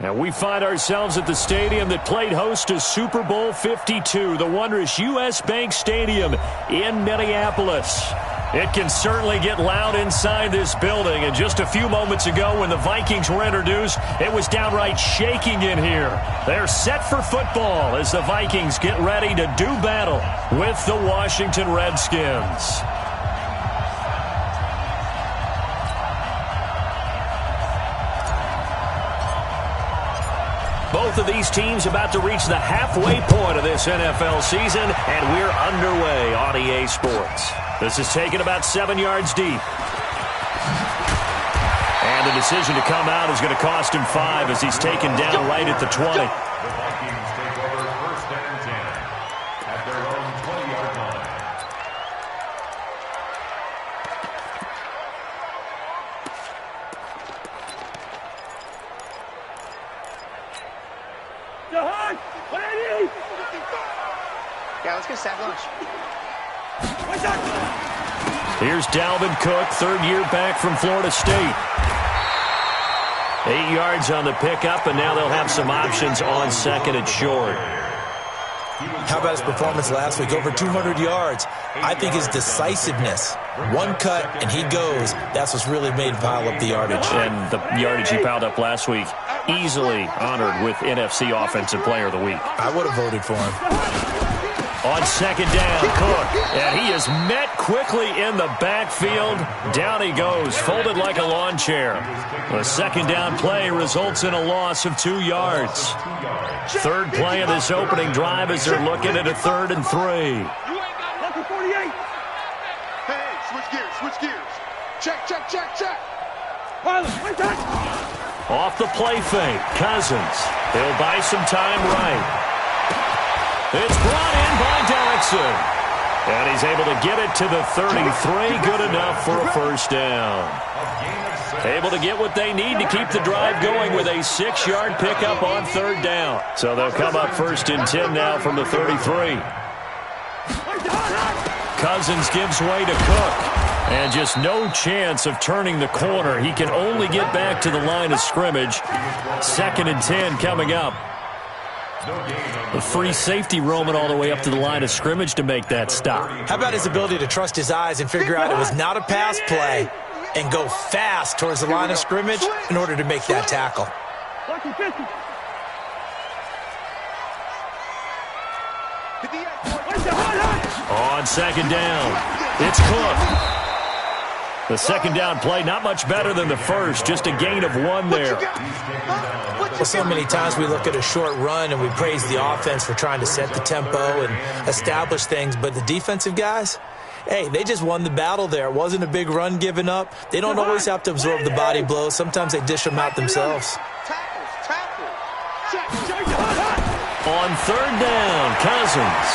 And we find ourselves at the stadium that played host to Super Bowl 52, the wondrous U.S. Bank Stadium in Minneapolis. It can certainly get loud inside this building, and just a few moments ago when the Vikings were introduced, it was downright shaking in here. They're set for football as the Vikings get ready to do battle with the Washington Redskins. Both of these teams about to reach the halfway point of this NFL season, and we're underway on EA Sports. This is taken about 7 yards deep. And the decision to come out is going to cost him 5 as he's taken down right at the 20. The Vikings take over 1st and 10 at their own 20-yard line. Yeah, let's get sack lunch. Here's Dalvin Cook, third year back from Florida State. 8 yards on the pickup, and now they'll have some options on second and short. How about his performance last week? Over 200 yards. I think his decisiveness. One cut, and he goes. That's what's really made him pile up the yardage. And the yardage he piled up last week, easily honored with NFC Offensive Player of the Week. I would have voted for him. On second down, Cook, and he is met quickly in the backfield. Down he goes, folded like a lawn chair. The second down play results in a loss of 2 yards. Third play of this opening drive as they're looking at a 3rd and 3. Hey, switch gears. Check. Off the play fake, Cousins. He'll buy some time right. It's brought in by Derrickson. And he's able to get it to the 33. Good enough for a first down. Able to get what they need to keep the drive going with a 6-yard pickup on 3rd down. So they'll come up 1st and 10 now from the 33. Cousins gives way to Cook. And just no chance of turning the corner. He can only get back to the line of scrimmage. 2nd and 10 coming up. The free safety roaming all the way up to the line of scrimmage to make that stop. How about his ability to trust his eyes and figure out it was not a pass play and go fast towards the line of scrimmage in order to make that tackle. On second down, it's Cook. The second down play, not much better than the first, just a gain of 1 there. Well, so many times we look at a short run and we praise the offense for trying to set the tempo and establish things, but the defensive guys, hey, they just won the battle there. It wasn't a big run given up. They don't always have to absorb the body blows. Sometimes they dish them out themselves. On 3rd down, Cousins.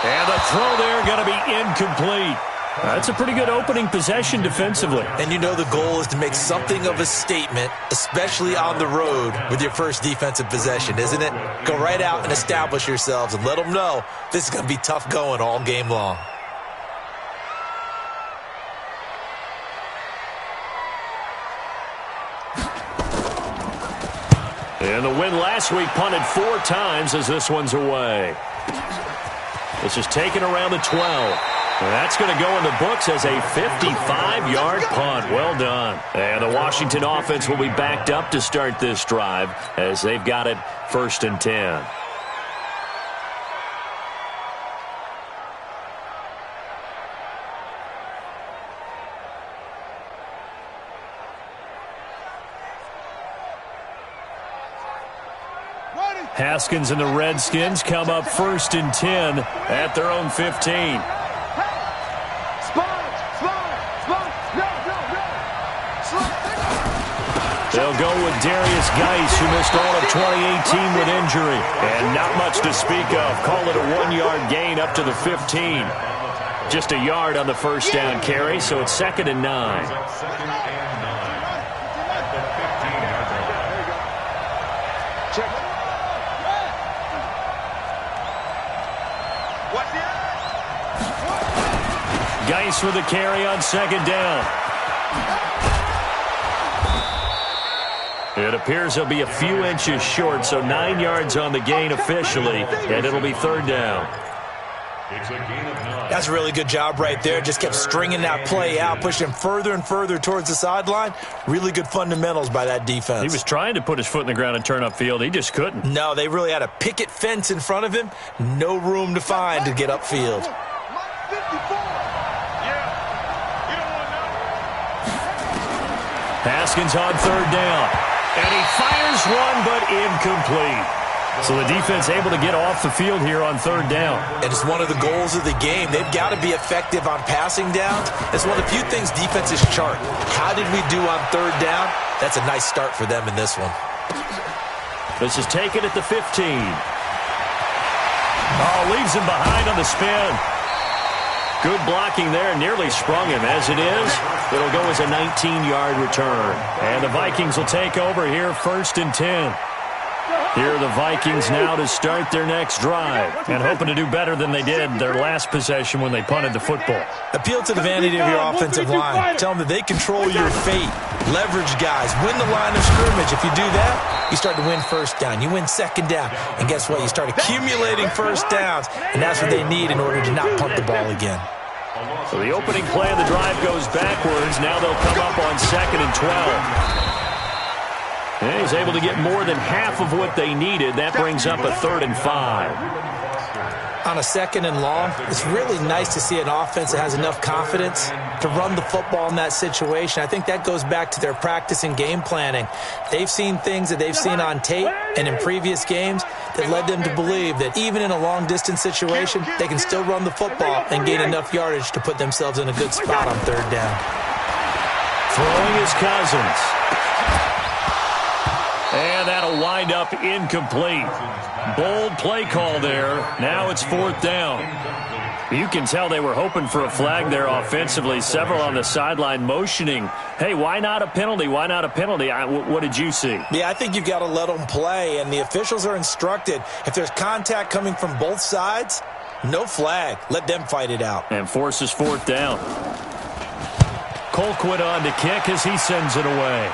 And the throw there going to be incomplete. That's a pretty good opening possession defensively. And you know the goal is to make something of a statement, especially on the road with your first defensive possession, isn't it? Go right out and establish yourselves and let them know this is going to be tough going all game long. And the win last week punted 4 times as this one's away. This is taken around the 12. That's going to go in the books as a 55-yard punt. Well done. And the Washington offense will be backed up to start this drive as they've got it 1st and 10. Haskins and the Redskins come up 1st and 10 at their own 15. They'll go with Darius Geis, who missed all of 2018 with injury. And not much to speak of. Call it a 1-yard gain up to the 15. Just a yard on the first down carry, so it's 2nd and 9. Geis with the carry on 2nd down. It appears they'll be a few inches short, so 9 yards on the gain officially, and it'll be third down. It's a gain of 9. That's a really good job right there. Just kept stringing that play out, pushing him further and further towards the sideline. Really good fundamentals by that defense. He was trying to put his foot in the ground and turn upfield. He just couldn't. No, they really had a picket fence in front of him. No room to find to get upfield. Haskins on third down. And he fires one, but incomplete. So the defense able to get off the field here on third down. And it's one of the goals of the game. They've got to be effective on passing downs. It's one of the few things defenses chart. How did we do on third down? That's a nice start for them in this one. This is taken at the 15. Oh, leaves him behind on the spin. Good blocking there, nearly sprung him. As it is, it'll go as a 19-yard return. And the Vikings will take over here, 1st and 10. Here are the Vikings now to start their next drive and hoping to do better than they did their last possession when they punted the football. Appeal to the vanity of your offensive line. Tell them that they control your fate. Leverage guys. Win the line of scrimmage. If you do that, you start to win first down. You win second down. And guess what? You start accumulating first downs. And that's what they need in order to not punt the ball again. So the opening play of the drive goes backwards. Now they'll come up on 2nd and 12. And he's able to get more than half of what they needed. That brings up a 3rd and 5. On a 2nd and long, it's really nice to see an offense that has enough confidence to run the football in that situation. I think that goes back to their practice and game planning. They've seen things that they've seen on tape and in previous games that led them to believe that even in a long-distance situation, they can still run the football and gain enough yardage to put themselves in a good spot on third down. Throwing is Cousins. And that'll wind up incomplete. Bold play call there. Now it's 4th down. You can tell they were hoping for a flag there offensively. Several on the sideline motioning, hey, why not a penalty? Why not a penalty? What did you see? Yeah, I think you've got to let them play, and the officials are instructed. If there's contact coming from both sides, no flag. Let them fight it out. And forces 4th down. Colquitt on to kick as he sends it away.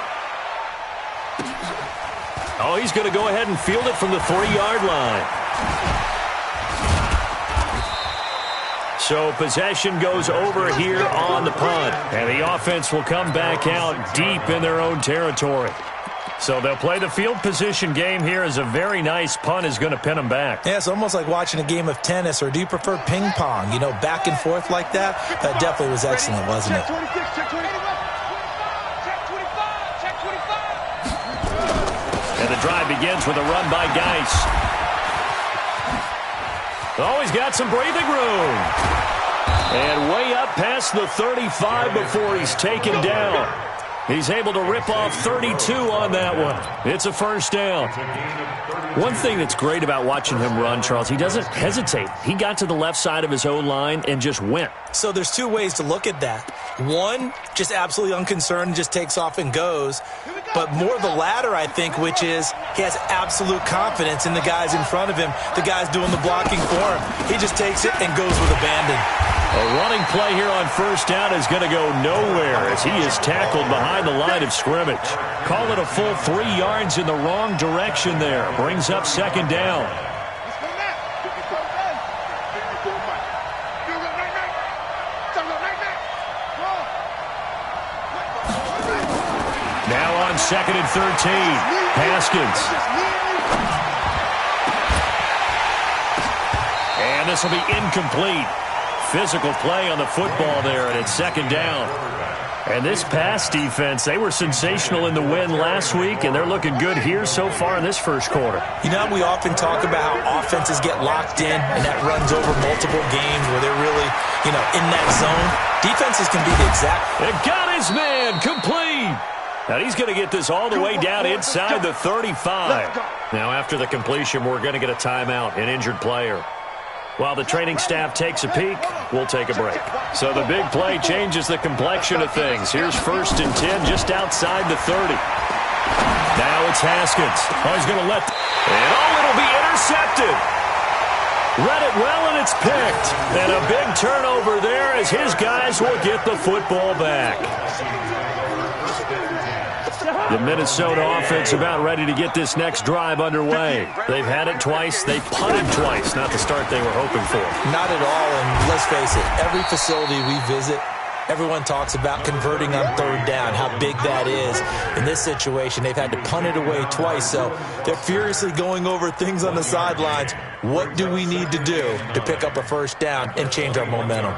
Oh, he's going to go ahead and field it from the 3-yard line. So possession goes over here on the punt. And the offense will come back out deep in their own territory. So they'll play the field position game here as a very nice punt is going to pin them back. Yeah, it's almost like watching a game of tennis, or do you prefer ping pong? You know, back and forth like that? That definitely was excellent, wasn't it? And the drive begins with a run by Geis. Oh, he's got some breathing room. And way up past the 35 before he's taken down. He's able to rip off 32 on that one. It's a 1st down. One thing that's great about watching him run, Charles, he doesn't hesitate. He got to the left side of his own line and just went. So there's 2 ways to look at that. One, just absolutely unconcerned, just takes off and goes. But more the latter, I think, which is he has absolute confidence in the guys in front of him, the guys doing the blocking for him. He just takes it and goes with abandon. A running play here on 1st down is going to go nowhere as he is tackled behind the line of scrimmage. Call it a full 3 yards in the wrong direction there. Brings up 2nd down. Now on 2nd and 13. Haskins. And this will be incomplete. Physical play on the football there, and it's 2nd down. And this pass defense, they were sensational in the win last week, and they're looking good here so far in this 1st quarter. You know, we often talk about how offenses get locked in, and that runs over multiple games where they're really, in that zone. Defenses can be the exact. It got his man complete. Now he's going to get this all the way down inside the 35. Now after the completion, we're going to get a timeout, an injured player. While the training staff takes a peek, we'll take a break. So the big play changes the complexion of things. Here's 1st and 10 just outside the 30. Now it's Haskins. Oh, he's going to let... And it'll be intercepted. Read it well, and it's picked. And a big turnover there as his guys will get the football back. The Minnesota offense about ready to get this next drive underway. They've had it twice. They punted twice. Not the start they were hoping for. Not at all, and let's face it, every facility we visit, everyone talks about converting on third down, how big that is. In this situation, they've had to punt it away twice, so they're furiously going over things on the sidelines. What do we need to do to pick up a first down and change our momentum?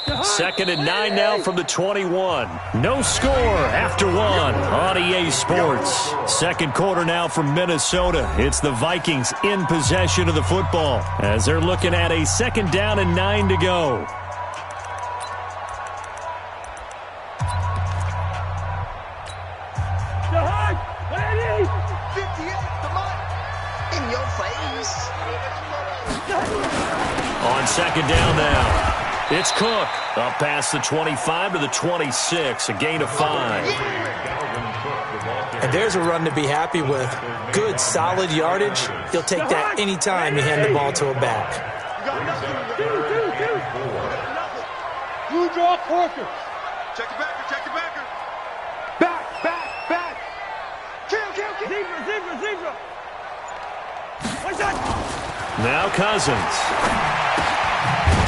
2nd and 9 now from the 21. No score after 1 on EA Sports. Second quarter now from Minnesota. It's the Vikings in possession of the football as they're looking at a 2nd down and 9 to go. On 2nd down now. It's Cook up past the 25 to the 26, a gain of 5. And there's a run to be happy with. Good, solid yardage. He'll take that anytime you hand the ball to a back. You draw Corker. Check the backer, check the backer. Back. Kill. Zebra. What's that? Now Cousins.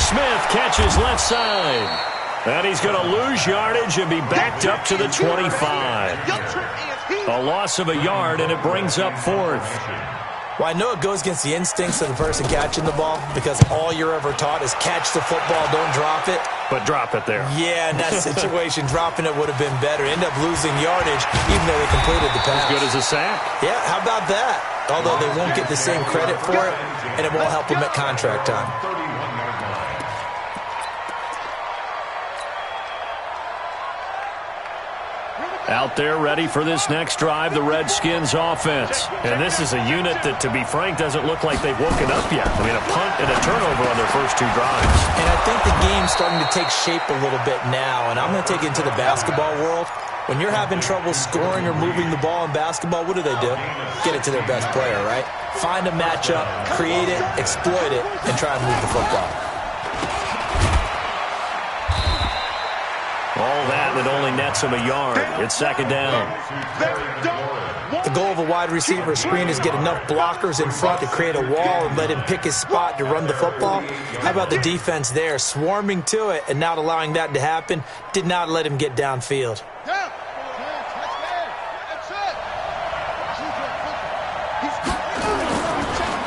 Smith catches left side. And he's going to lose yardage and be backed up to the 25. A loss of a yard, and it brings up 4th. Well, I know it goes against the instincts of the person catching the ball because all you're ever taught is catch the football, don't drop it. But drop it there. Yeah, in that situation, dropping it would have been better. End up losing yardage, even though they completed the pass. As good as a sack. Yeah, how about that? Although they won't get the same credit for it, and it won't help them at contract time. Out there ready for this next drive, the Redskins offense. And this is a unit that, to be frank, doesn't look like they've woken up yet. I mean, a punt and a turnover on their first 2 drives. And I think the game's starting to take shape a little bit now, and I'm going to take it into the basketball world. When you're having trouble scoring or moving the ball in basketball, what do? Get it to their best player, right? Find a matchup, create it, exploit it, and try and move the football. All that only nets him a yard. It's 2nd down. The goal of a wide receiver screen is get enough blockers in front to create a wall and let him pick his spot to run the football. How about the defense there, swarming to it and not allowing that to happen? Did not let him get downfield.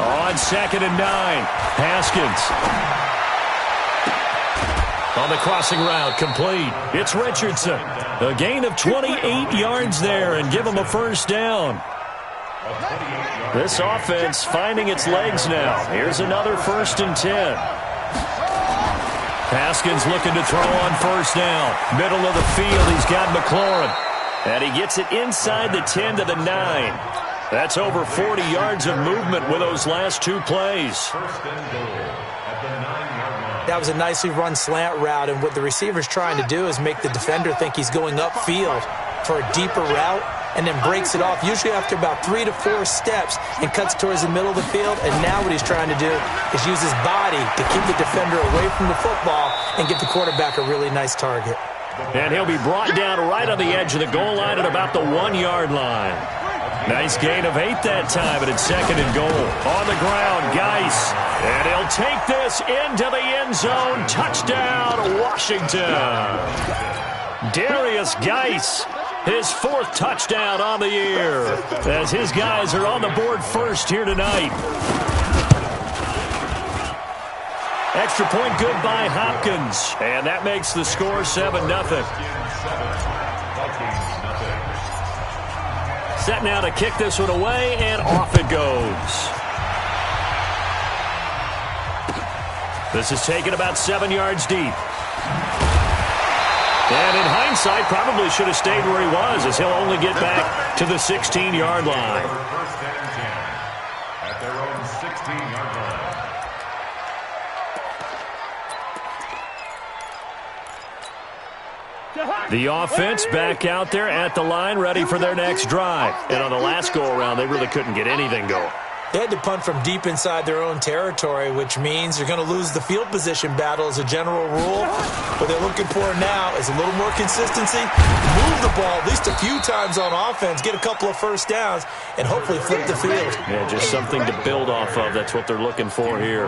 On 2nd and 9, Haskins. On the crossing route, complete. It's Richardson. A gain of 28 yards there and give him a first down. This offense finding its legs now. Here's another 1st and 10. Haskins looking to throw on first down. Middle of the field, he's got McLaurin. And he gets it inside the 10 to the 9. That's over 40 yards of movement with those last 2 plays. First and goal at the 9-yard line. That was a nicely run slant route, and what the receiver's trying to do is make the defender think he's going upfield for a deeper route and then breaks it off, usually after about 3 to 4 steps, and cuts towards the middle of the field. And now what he's trying to do is use his body to keep the defender away from the football and give the quarterback a really nice target. And he'll be brought down right on the edge of the goal line at about the 1-yard line. Nice gain of 8 that time, and it's 2nd and goal. On the ground, Geis. And he'll take this into the end zone. Touchdown, Washington. Darius Geis, his 4th touchdown on the year, as his guys are on the board first here tonight. Extra point good by Hopkins, and that makes the score 7-0. Set now to kick this one away, and off it goes. This is taken about 7 yards deep. And in hindsight, probably should have stayed where he was, as he'll only get back to the 16-yard line. First and 10 at their own 16-yard line. The offense back out there at the line, ready for their next drive. And on the last go-around, they really couldn't get anything going. They had to punt from deep inside their own territory, which means you're going to lose the field position battle as a general rule. What they're looking for now is a little more consistency, move the ball at least a few times on offense, get a couple of first downs, and hopefully flip the field. Yeah, just something to build off of. That's what they're looking for here.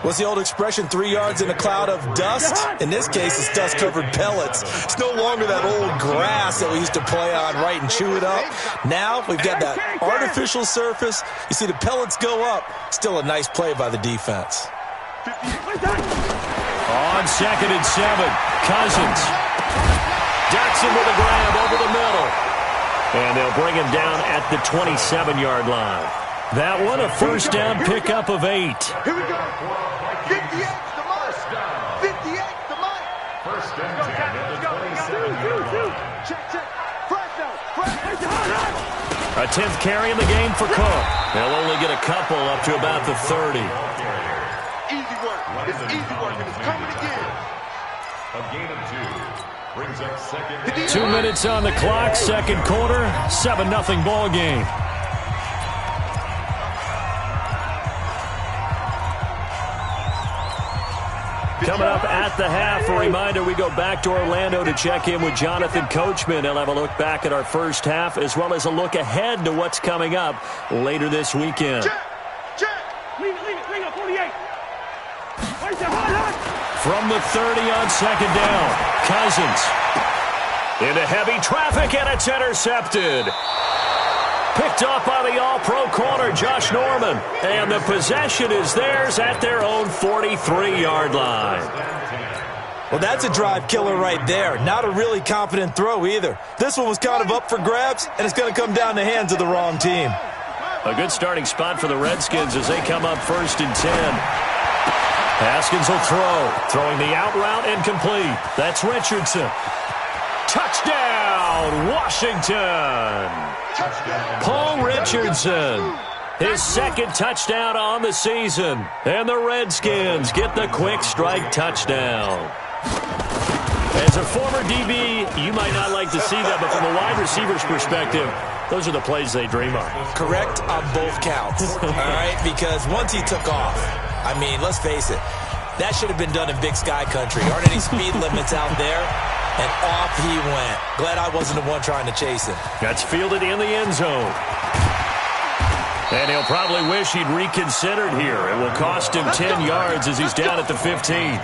What's the old expression, 3 yards in a cloud of dust? In this case, it's dust-covered pellets. It's no longer that old grass that we used to play on, right, and chew it up. Now we've got that artificial surface. You see the pellets go up. Still a nice play by the defense. On 2nd and 7, Cousins. Jackson with a grab over the middle. And they'll bring him down at the 27-yard line. That one, a first down pickup of 8. Here we go. 58 the mark. 58 the mark. First and 10 at the 27-yard line. Check. Fresh out. A 10th carry in the game for Cook. They'll only get a couple up to about the 30. Easy work. It's easy work, and it's coming again. A gain of 2 brings up second. 2 minutes on the clock, second quarter, 7-0 ball game. Coming up at the half, a reminder, we go back to Orlando to check in with Jonathan Coachman. He'll have a look back at our first half as well as a look ahead to what's coming up later this weekend. Check. Leave it, 48. From the 30 on second down, Cousins into heavy traffic, and it's intercepted. Picked off by the all-pro corner, Josh Norman. And the possession is theirs at their own 43-yard line. Well, that's a drive killer right there. Not a really confident throw either. This one was kind of up for grabs, and it's going to come down the hands of the wrong team. A good starting spot for the Redskins as they come up 1st and 10. Haskins will throw. Throwing the out route incomplete. That's Richardson. Touchdown, Washington. Paul Richardson, his second touchdown on the season. And the Redskins get the quick strike touchdown. As a former DB, you might not like to see that, but from a wide receiver's perspective, those are the plays they dream of. Correct on both counts, all right? Because once he took off, I mean, let's face it, that should have been done in Big Sky Country. Aren't any speed limits out there? And off he went. Glad I wasn't the one trying to chase him. That's fielded in the end zone. And he'll probably wish he'd reconsidered here. It will cost him 10 yards as he's down at the 15.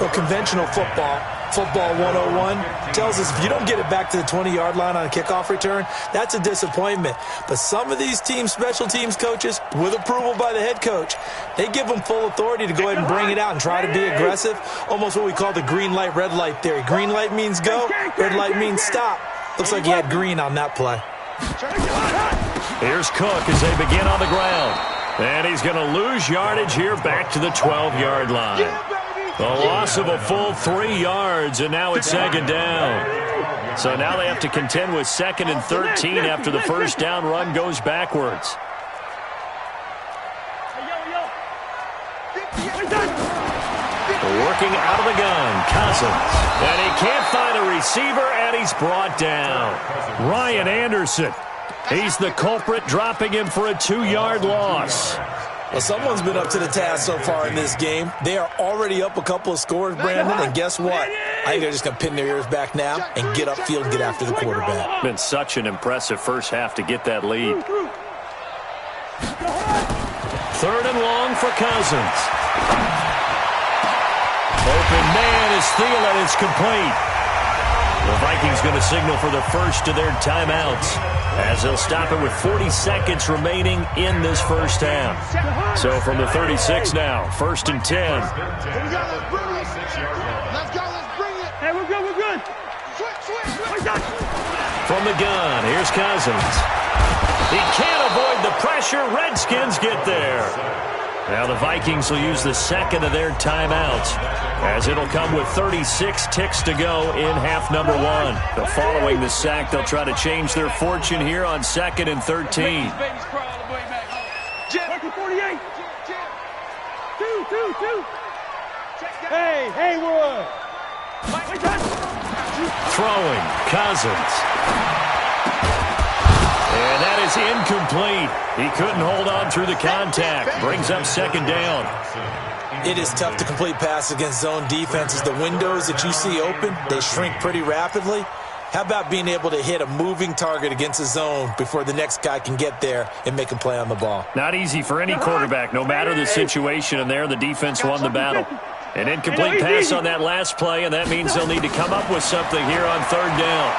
Well, conventional football 101, tells us if you don't get it back to the 20-yard line on a kickoff return, that's a disappointment. But some of these teams, special teams coaches, with approval by the head coach, they give them full authority to go ahead and bring it out and try to be aggressive. Almost what we call the green light, red light theory. Green light means go, red light means stop. Looks like he had green on that play. Here's Cook as they begin on the ground. And he's going to lose yardage here back to the 12-yard line. The loss of a full 3 yards, and now it's second down. So now they have to contend with 2nd and 13 after the first down run goes backwards. Working out of the gun, Cousins. And he can't find a receiver, and he's brought down. Ryan Anderson. He's the culprit, dropping him for a 2-yard loss. Well, someone's been up to the task so far in this game. They are already up a couple of scores, Brandon, and guess what? I think they're just going to pin their ears back now and get upfield and get after the quarterback. Been such an impressive first half to get that lead. 3rd and long for Cousins. Open man is Thielen. It's complete. The Vikings going to signal for the first of their timeouts as they'll stop it with 40 seconds remaining in this first half. So from the 36 now, 1st and 10. Let's go, let's bring it. Hey, we're good. Switch. From the gun, here's Cousins. He can't avoid the pressure. Redskins get there. Now the Vikings will use the second of their timeouts as it'll come with 36 ticks to go in half number 1. But following the sack, they'll try to change their fortune here on 2nd and 13. Hey, Haywood. Throwing, Cousins. And that is incomplete. He couldn't hold on through the contact. Brings up second down. It is tough to complete passes against zone defenses. The windows that you see open, they shrink pretty rapidly. How about being able to hit a moving target against a zone before the next guy can get there and make a play on the ball? Not easy for any quarterback, no matter the situation, and there the defense won the battle. An incomplete pass on that last play, and that means they'll need to come up with something here on third down.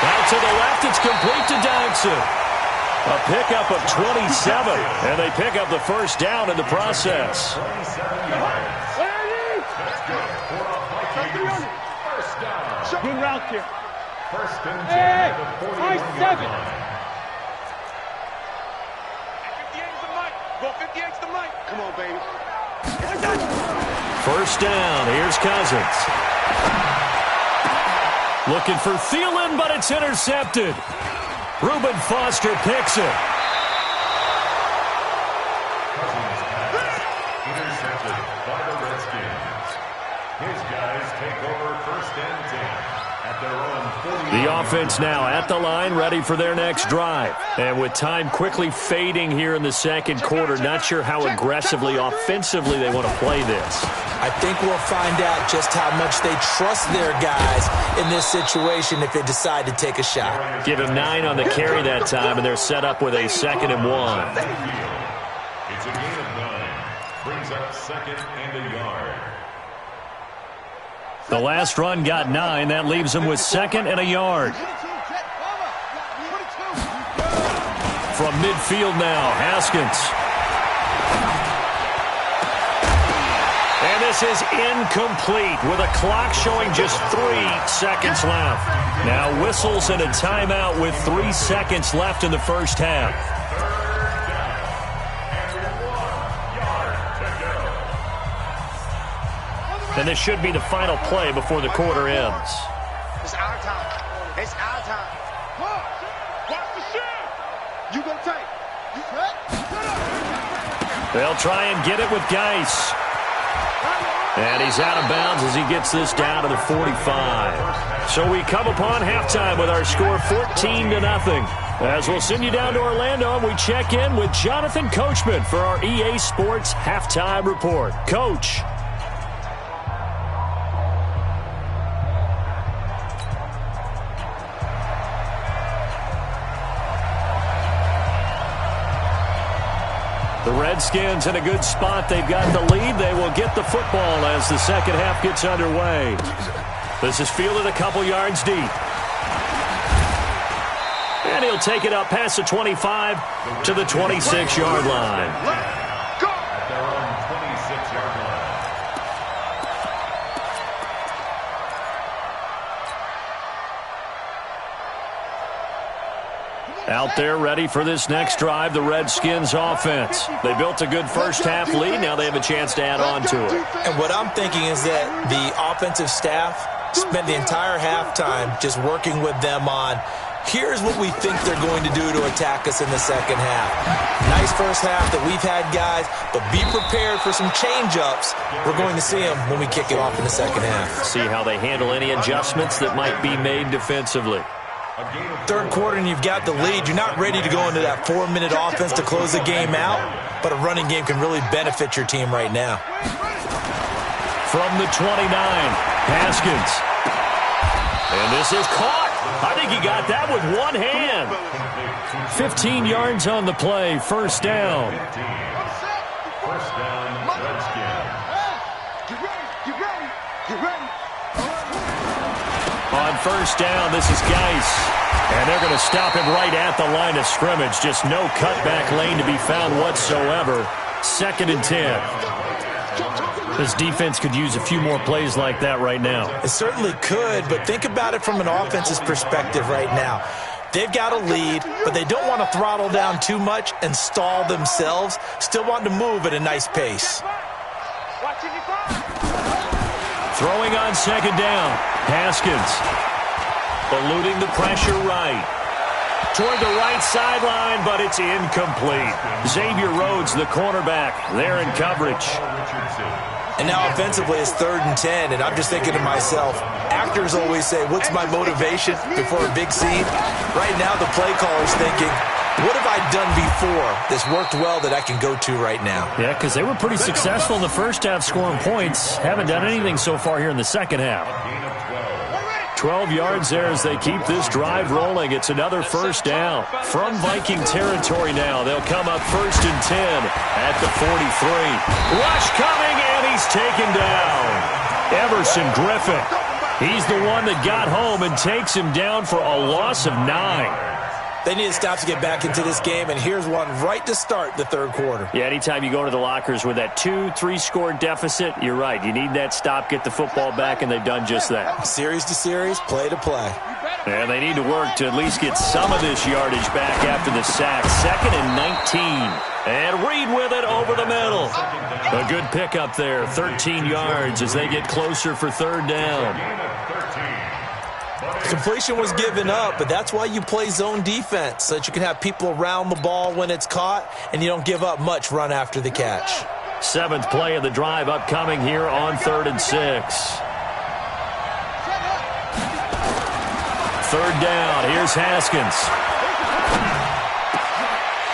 Out to the left, it's complete to Dodson. A pickup of 27, and they pick up the first down in the process. Good route here. First and 10 at the 41-yard line. 58's the mic. Go 58's the mic. Come on, baby. First down. Here's Cousins. Looking for Thielen, but it's intercepted. Reuben Foster picks it. Cousins pass intercepted by the Redskins. His guys take over first and 10 at their own 40. The offense now at the line, ready for their next drive. And with time quickly fading here in the second quarter, not sure how aggressively, offensively they want to play this. I think we'll find out just how much they trust their guys in this situation if they decide to take a shot. Give him 9 on the carry that time, and they're set up with a 2nd and 1. It's a gain of 9. Brings up 2nd and a yard. The last run got 9. That leaves them with 2nd and a yard. From midfield now, Haskins. And this is incomplete with a clock showing just 3 seconds left. Now whistles and a timeout with 3 seconds left in the first half. And this should be the final play before the quarter ends. It's our time. It's our time. Watch the shit. You gonna take. You cut. They'll try and get it with Geis. And he's out of bounds as he gets this down to the 45. So we come upon halftime with our score 14-0. As we'll send you down to Orlando, and we check in with Jonathan Coachman for our EA Sports Halftime Report. Coach. The Redskins in a good spot. They've got the lead. They will get the football as the second half gets underway. This is fielded a couple yards deep. And he'll take it up past the 25 to the 26-yard line. At their own 26-yard line. Out there ready for this next drive, the Redskins offense. They built a good first half lead. Now they have a chance to add on to it. And what I'm thinking is that the offensive staff spent the entire halftime just working with them on, here's what we think they're going to do to attack us in the second half. Nice first half that we've had, guys, but be prepared for some change-ups. We're going to see them when we kick it off in the second half. See how they handle any adjustments that might be made defensively. Third quarter and you've got the lead. You're not ready to go into that 4-minute offense to close the game out, but a running game can really benefit your team right now. From the 29, Haskins. And this is caught. I think he got that with one hand. 15 yards on the play, first down. First down, Redskins. Get ready. Get ready. On first down, this is Geis. And they're going to stop him right at the line of scrimmage. Just no cutback lane to be found whatsoever. 2nd and 10. This defense could use a few more plays like that right now. It certainly could, but think about it from an offense's perspective right now. They've got a lead, but they don't want to throttle down too much and stall themselves. Still want to move at a nice pace. Throwing on second down, Haskins. Eluding the pressure right. Toward the right sideline, but it's incomplete. Xavier Rhodes, the cornerback, there in coverage. And now offensively it's 3rd and 10, and I'm just thinking to myself, actors always say, what's my motivation before a big scene? Right now the play caller's thinking, what have I done before that's worked well that I can go to right now? Yeah, because they were pretty successful in the first half scoring points. Haven't done anything so far here in the second half. 12 yards there as they keep this drive rolling. It's another first down. From Viking territory now, they'll come up 1st and 10 at the 43. Rush coming, and he's taken down. Everson Griffin. He's the one that got home and takes him down for a loss of 9. They need to stop to get back into this game, and here's one right to start the 3rd quarter. Yeah, anytime you go to the lockers with that 2-3 score deficit, you're right. You need that stop, get the football back, and they've done just that. Series to series, play to play. And they need to work to at least get some of this yardage back after the sack. 2nd and 19. And Reed with it over the middle. A good pickup there, 13 yards as they get closer for 3rd down. Completion was given up, but that's why you play zone defense, so that you can have people around the ball when it's caught, and you don't give up much run after the catch. 7th play of the drive upcoming here on 3rd and 6. 3rd down, here's Haskins.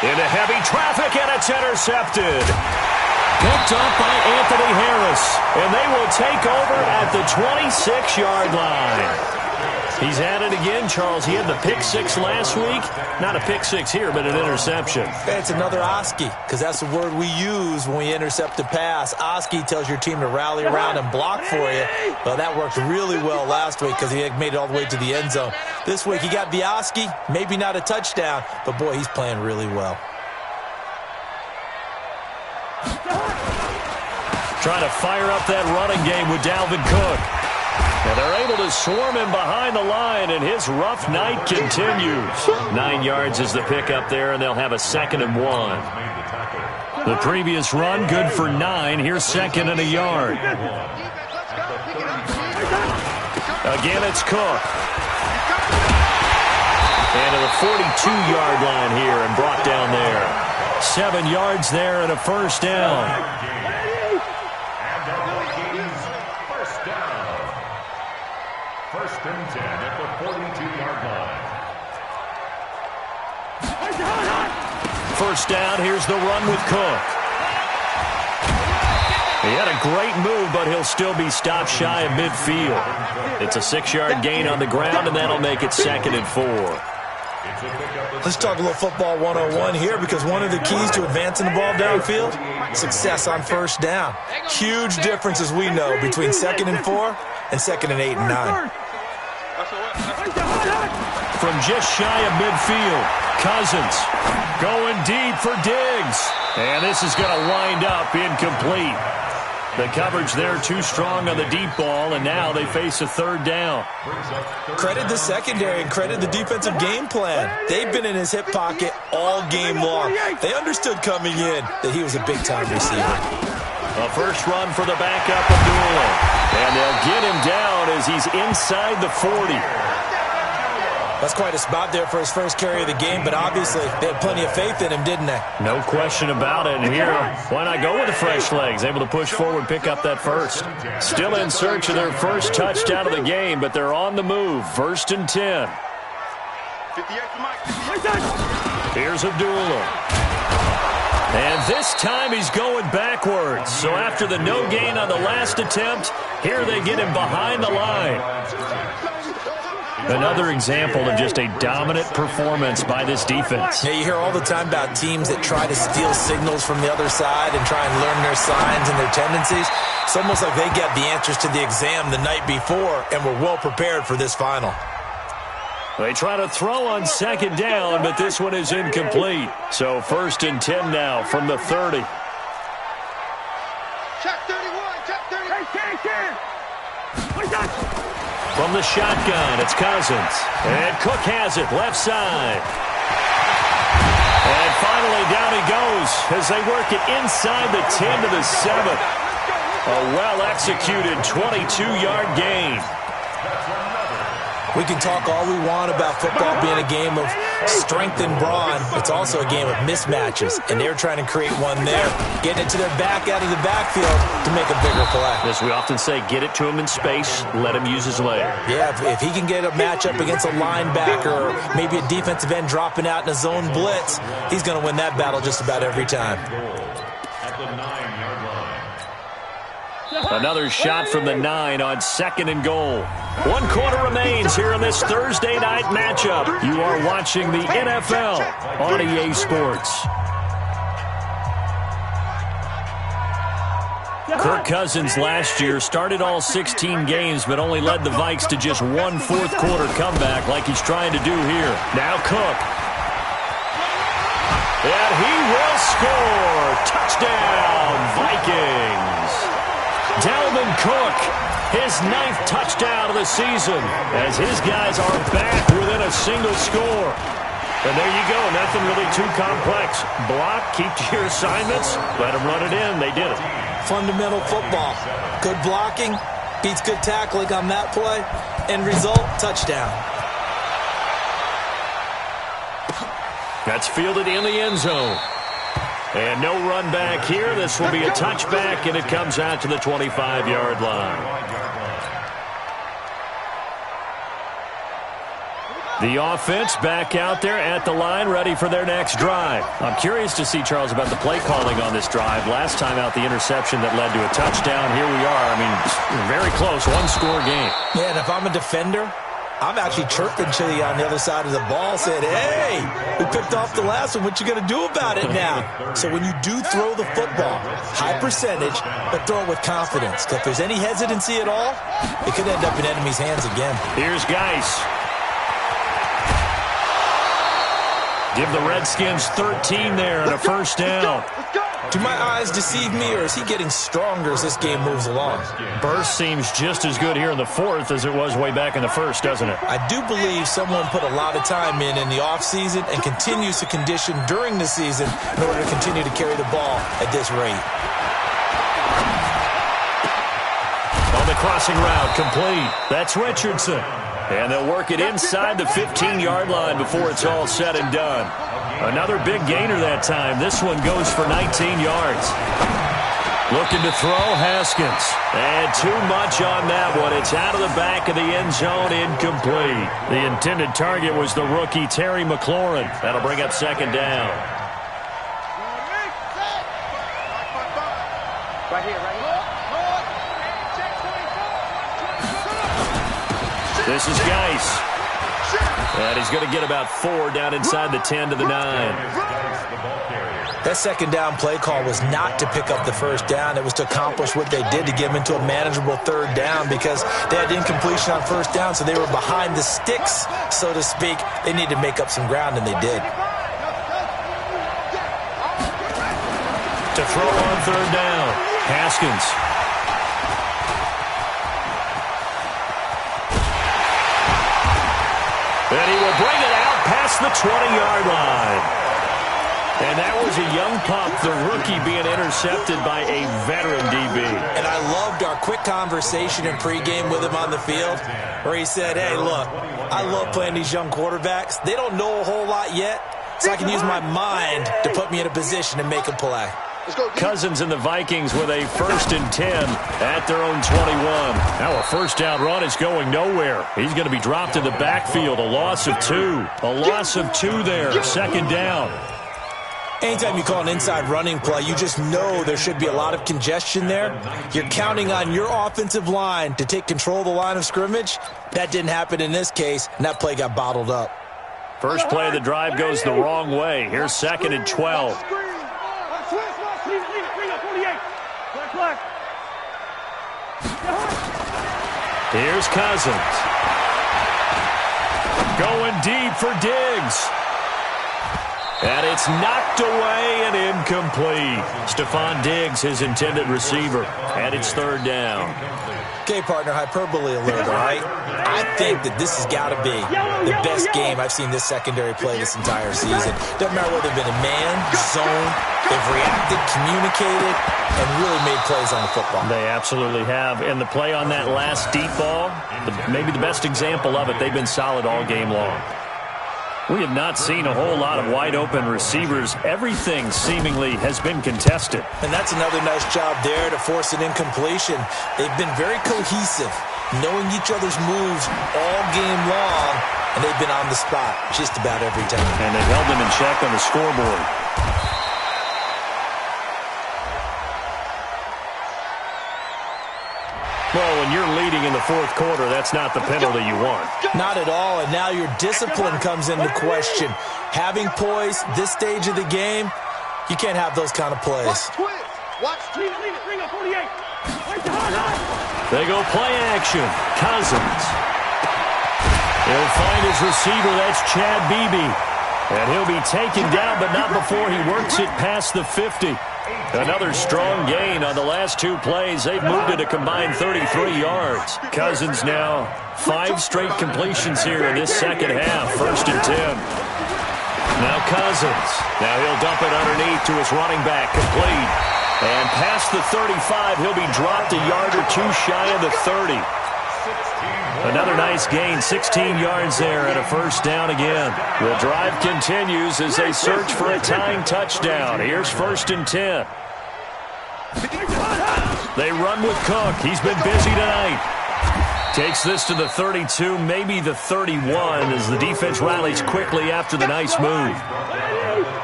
Into heavy traffic, and it's intercepted. Picked up by Anthony Harris, and they will take over at the 26-yard line. He's had it again, Charles. He had the pick 6 last week. Not a pick 6 here, but an interception. It's another Oski, because that's the word we use when we intercept a pass. Oski tells your team to rally around and block for you. Well, that worked really well last week because he had made it all the way to the end zone. This week he got the Oski, maybe not a touchdown, but boy, he's playing really well. Trying to fire up that running game with Dalvin Cook. And they're able to swarm him behind the line, and his rough night continues. 9 yards is the pickup there, and they'll have a 2nd and 1. The previous run, good for 9. Here's 2nd and a yard. Again, it's Cook. And to the 42-yard line here and brought down there. 7 yards there and a first down. First and 10 at the 42-yard line. First down, here's the run with Cook. He had a great move, but he'll still be stopped shy of midfield. It's a 6-yard gain on the ground, and that'll make it 2nd and 4. Let's talk a little football 101 here, because one of the keys to advancing the ball downfield, success on first down. Huge difference, as we know, between 2nd and 4 and 2nd and 8 and 9. From just shy of midfield, Cousins going deep for Diggs. And this is going to wind up incomplete. The coverage there too strong on the deep ball, and now they face a 3rd down. Credit the secondary and credit the defensive game plan. They've been in his hip pocket all game long. They understood coming in that he was a big-time receiver. A first run for the backup of Abdullah. And they'll get him down as he's inside the 40. That's quite a spot there for his first carry of the game, but obviously they had plenty of faith in him, didn't they? No question about it. And here, why not go with the fresh legs? Able to push forward, pick up that first. Still in search of their first touchdown of the game, but they're on the move. 1st and 10. Here's Abdullah. And this time he's going backwards. So after the no gain on the last attempt, here they get him behind the line. Another example of just a dominant performance by this defense. Yeah, you hear all the time about teams that try to steal signals from the other side and try and learn their signs and their tendencies. It's almost like they got the answers to the exam the night before and were well prepared for this final. They try to throw on 2nd down, but this one is incomplete. So 1st and 10 now from the 30. Check 31, check 31. From the shotgun, it's Cousins. And Cook has it, left side. And finally down he goes as they work it inside the 10 to the 7. A well-executed 22-yard gain. We can talk all we want about football being a game of strength and brawn. It's also a game of mismatches, and they're trying to create one there, getting it to their back out of the backfield to make a bigger play. As we often say, get it to him in space, let him use his leg. Yeah, if he can get a matchup against a linebacker or maybe a defensive end dropping out in a zone blitz, he's going to win that battle just about every time. At the 9-yard line. Another shot from the 9 on 2nd and goal. 1 quarter remains here in this Thursday night matchup. You are watching the NFL on EA Sports. Kirk Cousins last year started all 16 games but only led the Vikes to just 1 fourth-quarter comeback like he's trying to do here. Now Cook. And he will score. Touchdown, Vikings. Dalvin Cook, his 9th touchdown of the season, as his guys are back within a single score. And there you go, nothing really too complex. Block, keep to your assignments, let them run it in. They did it. Fundamental football. Good blocking, beats good tackling on that play. End result, touchdown. That's fielded in the end zone. And no run back here. This will be a touchback, and it comes out to the 25-yard line. The offense back out there at the line, ready for their next drive. I'm curious to see, Charles, about the play calling on this drive. Last time out, the interception that led to a touchdown. Here we are. I mean, very close, one-score game. Yeah, and if I'm a defender, I'm actually chirping Chili on the other side of the ball, saying, hey, we picked off the last one. What you going to do about it now? So when you do throw the football, high percentage, but throw it with confidence. Because if there's any hesitancy at all, it could end up in enemy's hands again. Here's Geis. Give the Redskins 13 there and a first down. Do my eyes deceive me, or is he getting stronger as this game moves along? Burst seems just as good here in the 4th as it was way back in the 1st, doesn't it? I do believe someone put a lot of time in the offseason and continues to condition during the season in order to continue to carry the ball at this rate. On the crossing route, complete. That's Richardson. And they'll work it inside the 15-yard line before it's all said and done. Another big gainer that time. This one goes for 19 yards. Looking to throw, Haskins. And too much on that one. It's out of the back of the end zone, incomplete. The intended target was the rookie Terry McLaurin. That'll bring up 2nd down. Right here, right here. This is Geis. And he's going to get about 4 down inside the 10 to the 9. That 2nd down play call was not to pick up the first down. It was to accomplish what they did to get them into a manageable 3rd down because they had incompletion on 1st down, so they were behind the sticks, so to speak. They needed to make up some ground, and they did. To throw on 3rd down, Haskins. And he will bring it out past the 20-yard line. And that was a young pup, the rookie, being intercepted by a veteran DB. And I loved our quick conversation in pregame with him on the field where he said, hey, look, I love playing these young quarterbacks. They don't know a whole lot yet, so I can use my mind to put me in a position to make a play. Cousins and the Vikings with a 1st and 10 at their own 21. Now a first down run is going nowhere. He's going to be dropped in the backfield. A loss of 2. A loss of 2 there. 2nd down. Anytime you call an inside running play, you just know there should be a lot of congestion there. You're counting on your offensive line to take control of the line of scrimmage. That didn't happen in this case, and that play got bottled up. First play of the drive goes the wrong way. Here's 2nd and 12. Here's Cousins. Going deep for Diggs. And it's knocked away and incomplete. Stephon Diggs, his intended receiver, and it's third down. Okay, partner, hyperbole alert, all right? I think that this has got to be the best game I've seen this secondary play this entire season. Doesn't matter whether they've been in man, zone, they've reacted, communicated, and really made plays on the football. They absolutely have. And the play on that last deep ball, maybe the best example of it, they've been solid all game long. We have not seen a whole lot of wide-open receivers. Everything seemingly has been contested. And that's another nice job there to force an incompletion. They've been very cohesive, knowing each other's moves all game long, and they've been on the spot just about every time. And they held them in check on the scoreboard. Well, when you're leading in the fourth quarter, that's not the penalty you want. Not at all, and now your discipline comes into question. Having poise this stage of the game, you can't have those kind of plays. Watch twist. Bring up 48. They go play action. Cousins. He'll find his receiver. That's Chad Beebe. And he'll be taken down, but not before he works it past the 50. Another strong gain on the last two plays. They've moved it a combined 33 yards. Cousins now 5 straight completions here in this second half. 1st and 10. Now Cousins. Now he'll dump it underneath to his running back. Complete. And past the 35, he'll be dropped a yard or two shy of the 30. Another nice gain, 16 yards there and a 1st down again. The drive continues as they search for a tying touchdown. Here's 1st and 10. They run with Cook. He's been busy tonight. Takes this to the 32, maybe the 31, as the defense rallies quickly after the nice move.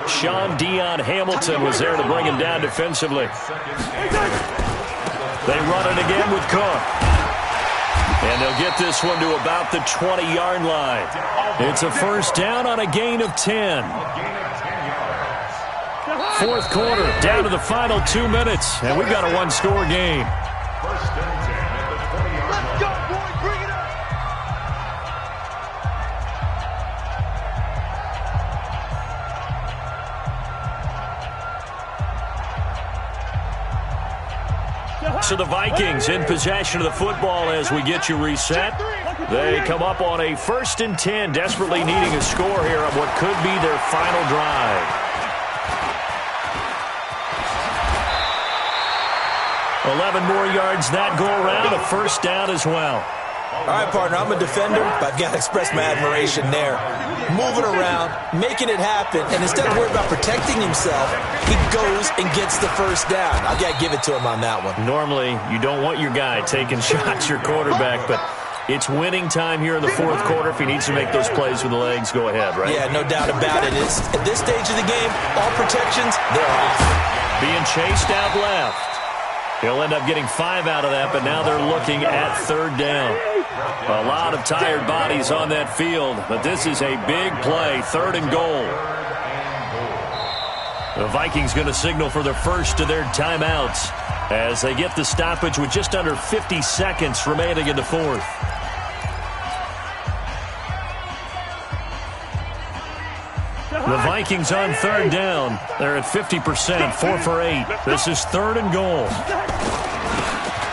Sean Dion Hamilton was there to bring him down defensively. They run it again with Cook. And they'll get this one to about the 20-yard line. It's a 1st down on a gain of 10. Fourth quarter, down to the final 2 minutes, and we've got a one-score game. Let's go, boy. Bring it up. So the Vikings in possession of the football as we get you reset. They come up on a 1st and 10, desperately needing a score here on what could be their final drive. 11 more yards that go around, a 1st down as well. All right, partner, I'm a defender, but I've got to express my admiration there. Moving around, making it happen, and instead of worrying about protecting himself, he goes and gets the 1st down. I've got to give it to him on that one. Normally, you don't want your guy taking shots, your quarterback, but it's winning time here in the fourth quarter. If he needs to make those plays with the legs, go ahead, right? Yeah, no doubt about it. At this stage of the game, all protections, they're off. Being chased out left. He'll end up getting 5 out of that, but now they're looking at 3rd down. A lot of tired bodies on that field, but this is a big play, 3rd and goal. The Vikings going to signal for the first of their timeouts as they get the stoppage with just under 50 seconds remaining in the fourth. The Vikings on 3rd down. They're at 50%, 4 for 8. This is 3rd and goal.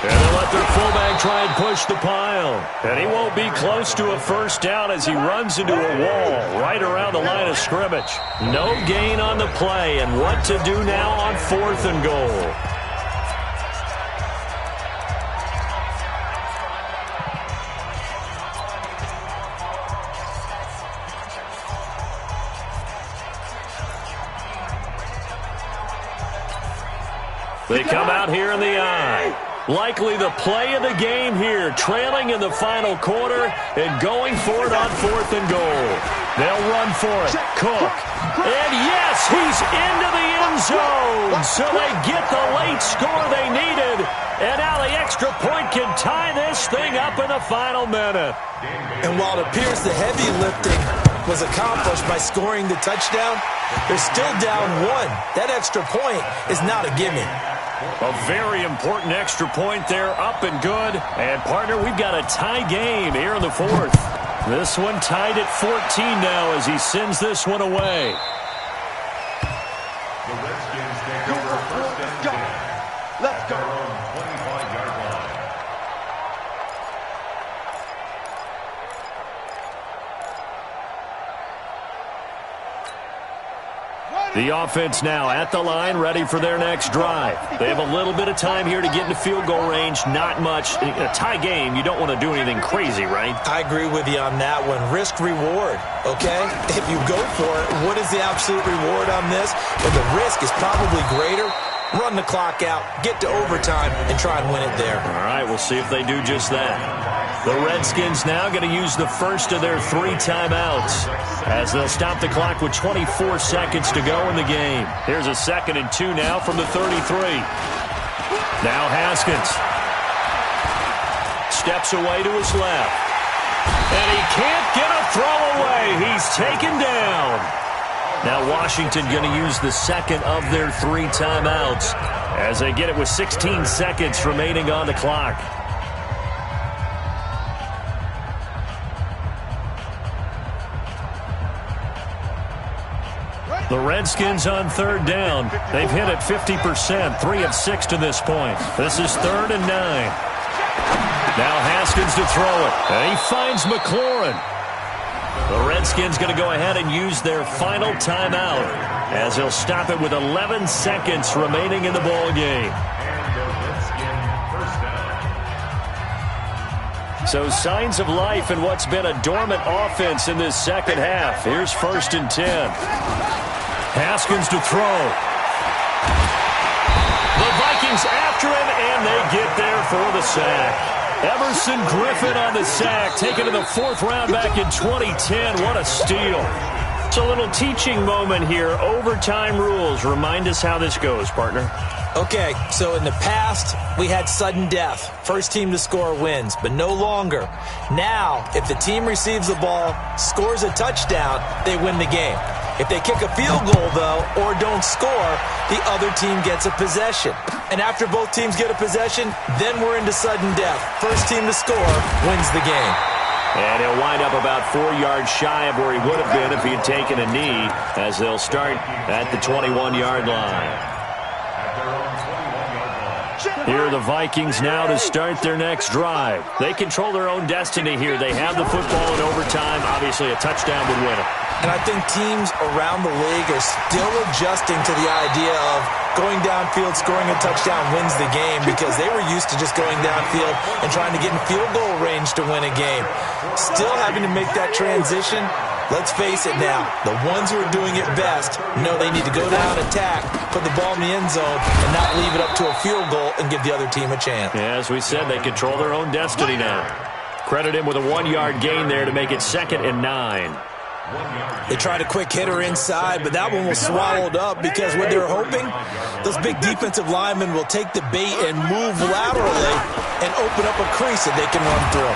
And they'll let their fullback try and push the pile. And he won't be close to a 1st down as he runs into a wall right around the line of scrimmage. No gain on the play, and what to do now on 4th and goal. They come out here in the eye. Likely the play of the game here, trailing in the final quarter and going for it on 4th and goal. They'll run for it. Cook. And yes, he's into the end zone. So they get the late score they needed. And now the extra point can tie this thing up in the final minute. And while it appears the heavy lifting was accomplished by scoring the touchdown, they're still down 1. That extra point is not a gimme. A very important extra point there, up and good. And, partner, we've got a tie game here in the fourth. This one tied at 14 now as he sends this one away. The Redskins take over first and 10. Let's go. At their own 25-yard line. The offense now at the line, ready for their next drive. They have a little bit of time here to get into field goal range, not much. In a tie game, you don't want to do anything crazy, right? I agree with you on that one. Risk-reward, okay? If you go for it, what is the absolute reward on this? But the risk is probably greater. Run the clock out, get to overtime, and try and win it there. All right, we'll see if they do just that. The Redskins now going to use the first of their 3 timeouts as they'll stop the clock with 24 seconds to go in the game. Here's a 2nd and 2 now from the 33. Now Haskins steps away to his left. And he can't get a throw away. He's taken down. Now Washington going to use the 2nd of their 3 timeouts as they get it with 16 seconds remaining on the clock. The Redskins on 3rd down. They've hit it 50%, 3 of 6 to this point. This is 3rd and 9. Now Haskins to throw it, and he finds McLaurin. The Redskins going to go ahead and use their final timeout as they'll stop it with 11 seconds remaining in the ball game. So signs of life in what's been a dormant offense in this second half. Here's 1st and 10. Haskins to throw. The Vikings after him, and they get there for the sack. Emerson Griffin on the sack, taken to the 4th round back in 2010. What a steal. It's a little teaching moment here. Overtime rules. Remind us how this goes, partner. Okay, so in the past, we had sudden death. First team to score wins, but no longer. Now, if the team receives the ball, scores a touchdown, they win the game. If they kick a field goal, though, or don't score, the other team gets a possession. And after both teams get a possession, then we're into sudden death. First team to score wins the game. And he'll wind up about 4 yards shy of where he would have been if he had taken a knee, as they'll start at the 21-yard line. Here are the Vikings now to start their next drive. They control their own destiny here. They have the football in overtime. Obviously, a touchdown would win it. And I think teams around the league are still adjusting to the idea of going downfield, scoring a touchdown wins the game, because they were used to just going downfield and trying to get in field goal range to win a game. Still having to make that transition. Let's face it now, the ones who are doing it best know they need to go down, attack, put the ball in the end zone, and not leave it up to a field goal and give the other team a chance. Yeah, as we said, they control their own destiny now. Credit him with a 1-yard gain there to make it 2nd and 9. They tried a quick hitter inside, but that one was swallowed up because what they're hoping, those big defensive linemen will take the bait and move laterally and open up a crease that they can run through.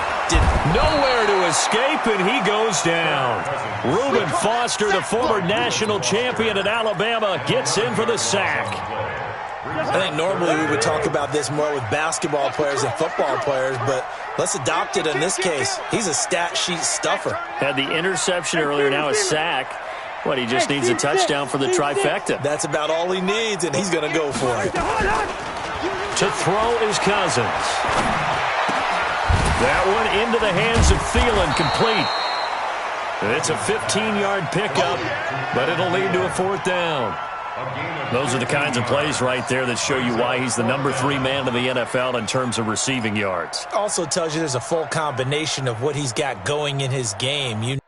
Nowhere to escape, and he goes down. Reuben Foster, the former national champion at Alabama, gets in for the sack. I think normally we would talk about this more with basketball players and football players, but let's adopt it in this case. He's a stat sheet stuffer. Had the interception earlier, now a sack. What, he just needs a touchdown for the trifecta. That's about all he needs, and he's going to go for it. To throw is Cousins. That one into the hands of Thielen, complete. It's a 15-yard pickup, but it'll lead to a 4th down. Those are the kinds of plays right there that show you why he's the number 3 man in the NFL in terms of receiving yards. Also tells you there's a full combination of what he's got going in his game.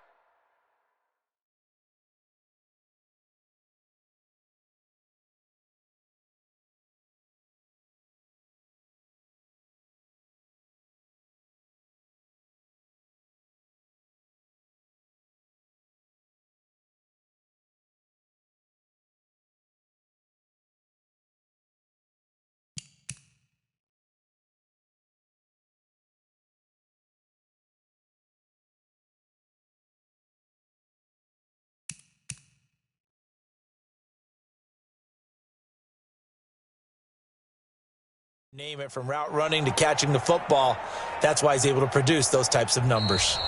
Name it, from route running to catching the football. That's why he's able to produce those types of numbers.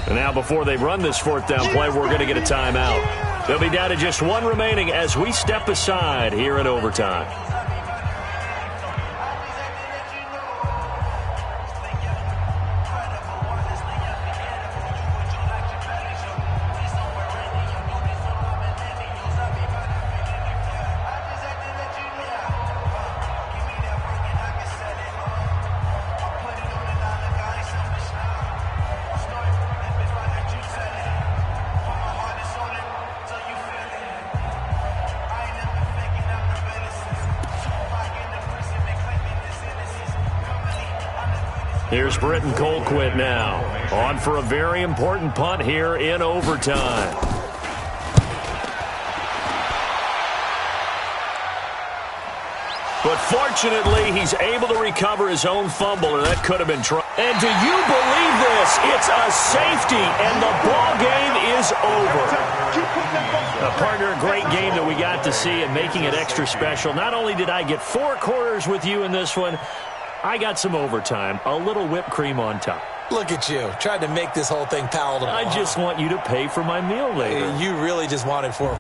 And now before they run this 4th down play, we're going to get a timeout. They'll be down to just one remaining as we step aside here in overtime. Here's Britton Colquitt now, on for a very important punt here in overtime. But fortunately, he's able to recover his own fumble, or that could have been trouble. And do you believe this? It's a safety, and the ball game is over. Partner, a great game that we got to see and making it extra special. Not only did I get 4 quarters with you in this one, I got some overtime, a little whipped cream on top. Look at you, tried to make this whole thing palatable. I just want you to pay for my meal later. You really just wanted 4